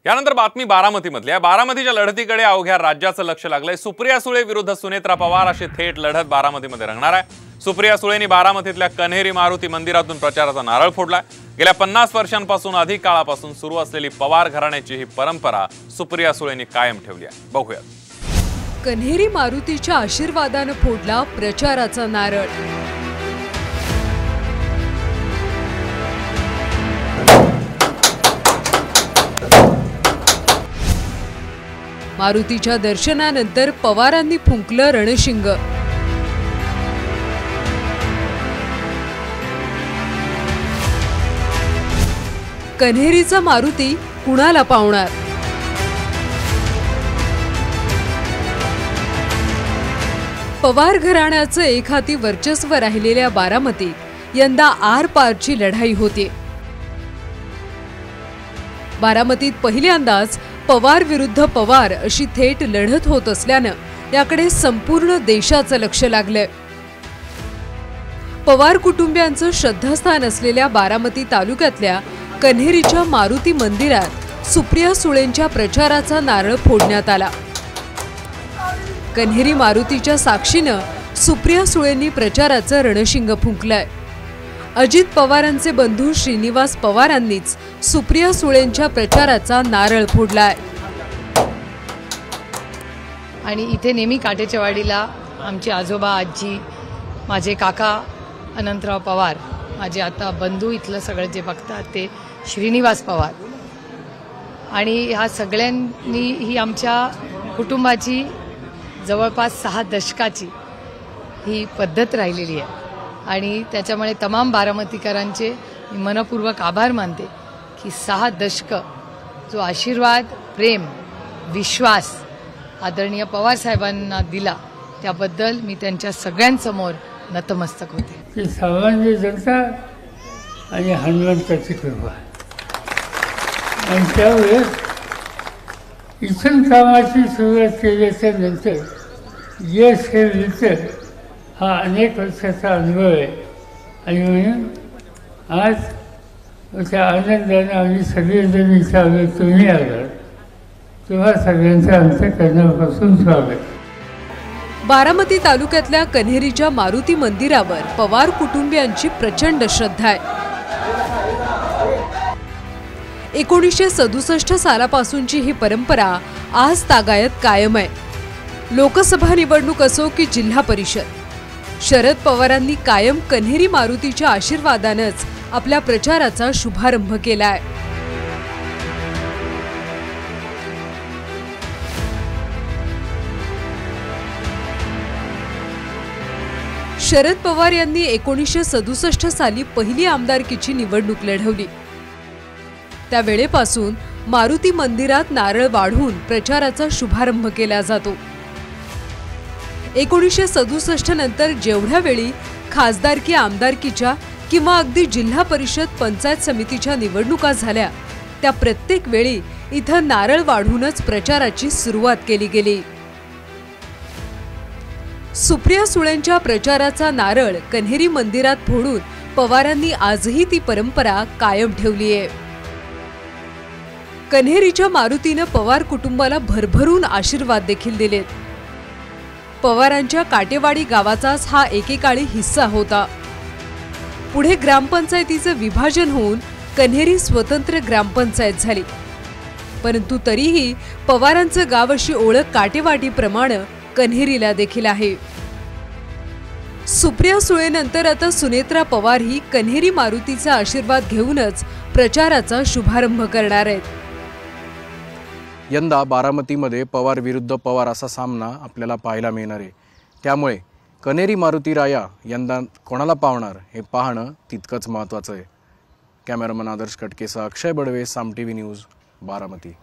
यानंतर बातमी बारामतीमधल्या बारामतीच्या लढतीकडे अवघ्या राज्याचं लक्ष लागलंय। सुप्रिया सुळे विरुद्ध सुनेत्रा पवार अशी थेट लढत बारामतीमध्ये रंगणार आहे। सुप्रिया सुळेंनी बारामतीतल्या कन्हेरी मारुती मंदिरातून प्रचाराचा नारळ फोडलाय। गेल्या 50 वर्षांपासून अधिक काळापासून सुरू असलेली पवार घराण्याची ही परंपरा सुप्रिया सुळेंनी कायम ठेवली आहे। बघूया। कन्हेरी मारुतीच्या आशीर्वादाने फोडला प्रचाराचा नारळ। मारुतीच्या दर्शनानंतर पवारांनी फुंकलं रणशिंग। कन्हेरीचा मारुती कुणाला पावणार? पवार घराण्याचं एक हाती वर्चस्व राहिलेल्या बारामतीत यंदा आर-पारची लढाई होती। बारामतीत पहिल्यांदाच पवार विरुद्ध पवार अशी थेट लढत होत असल्यानं याकडे संपूर्ण देशाचं लक्ष लागलंय। पवार कुटुंबियांचं श्रद्धास्थान असलेल्या बारामती तालुक्यातल्या कन्हेरीच्या मारुती मंदिरात सुप्रिया सुळेंच्या प्रचाराचा नारळ फोडण्यात आला। कन्हेरी मारुतीच्या साक्षीनं सुप्रिया सुळेंनी प्रचाराचं रणशिंग फुंकलंय। अजित पवारांचे बंधू श्रीनिवास पवारांनीच सुप्रिया सुळेंच्या प्रचाराचा नारळ फोडलाय। आणि इथे नेहमी काटेच्या वाडीला आमचे आजोबा आजी, माझे काका अनंतराव पवार, माझे आता बंधू इथलं सगळं जे बघतात ते श्रीनिवास पवार, आणि ह्या सगळ्यांनी ही आमच्या कुटुंबाची जवळपास 6 दशकाची ही पद्धत राहिलेली आहे। आणि त्याच्यामुळे तमाम बारामतीकरांचे मी मनपूर्वक आभार मानते की 6 दशक जो आशीर्वाद, प्रेम, विश्वास आदरणीय पवार साहेबांना दिला त्याबद्दल मी त्यांच्या सगळ्यांसमोर नतमस्तक होते। सामान्य जनता आणि हनुमंताची कृपा, आणि त्यावेळेस इथून कामाची सुरुवात केल्याच्या नंतर यश हे मिळतं हा अनेक वर्षाचा अनुभव आहे। आणि म्हणून आज त्या आनंदाने आम्ही सगळेजण इथं आलो, तुम्ही आलात, तेव्हा सगळ्यांचं अंतःकरणापासून स्वागत। बारामती तालुक्यातल्या कन्हेरीच्या मारुती मंदिरावर पवार कुटुंबियांची प्रचंड श्रद्धा आहे। 1967 सालापासूनची ही परंपरा आज तागायत कायम आहे। लोकसभा निवडणूक असो की जिल्हा परिषद, शरद पवारांनी कायम कन्हेरी मारुतीच्या आशीर्वादानंच आपल्या प्रचाराचा शुभारंभ केलाय। शरद पवार यांनी 1967 साली पहिली आमदारकीची निवडणूक लढवली। त्यावेळेपासून मारुती मंदिरात नारळ वाढवून प्रचाराचा शुभारंभ केला जातो। 1967 नंतर जेवढ्या वेळी खासदारकी, आमदारकीच्या किंवा अगदी जिल्हा परिषद, पंचायत समितीच्या निवडणुका झाल्या त्या प्रत्येक वेळी इथं नारळ वाढूनच प्रचाराची सुरुवात केली गेली। सुप्रिया सुळेंच्या प्रचाराचा नारळ कन्हेरी मंदिरात फोडून पवारांनी आजही ती परंपरा कायम ठेवली आहे। कन्हेरीच्या मारुतीनं पवार कुटुंबाला भरभरून आशीर्वाद देखील दिलेत। पवारांच्या काटेवाडी गावाचाच हा एकेकाळी हिस्सा होता। पुढे ग्रामपंचायतीचं विभाजन होऊन कन्हेरी स्वतंत्र ग्रामपंचायत झाली, परंतु तरीही पवारांचं गाव अशी ओळख काटेवाडीप्रमाणे कन्हेरीला देखील आहे। सुप्रिया सुळेनंतर आता सुनेत्रा पवार ही कन्हेरी मारुतीचा आशीर्वाद घेऊनच प्रचाराचा शुभारंभ करणार आहेत। यंदा बारामतीमध्ये पवार विरुद्ध पवार असा सामना आपल्याला पाहायला मिळणार आहे। त्यामुळे कन्हेरी मारुती राया यंदा कोणाला पावणार हे पाहणं तितकंच महत्त्वाचं आहे। कॅमेरामन आदर्श कटकेसह अक्षय बडवे, साम टीव्ही न्यूज, बारामती।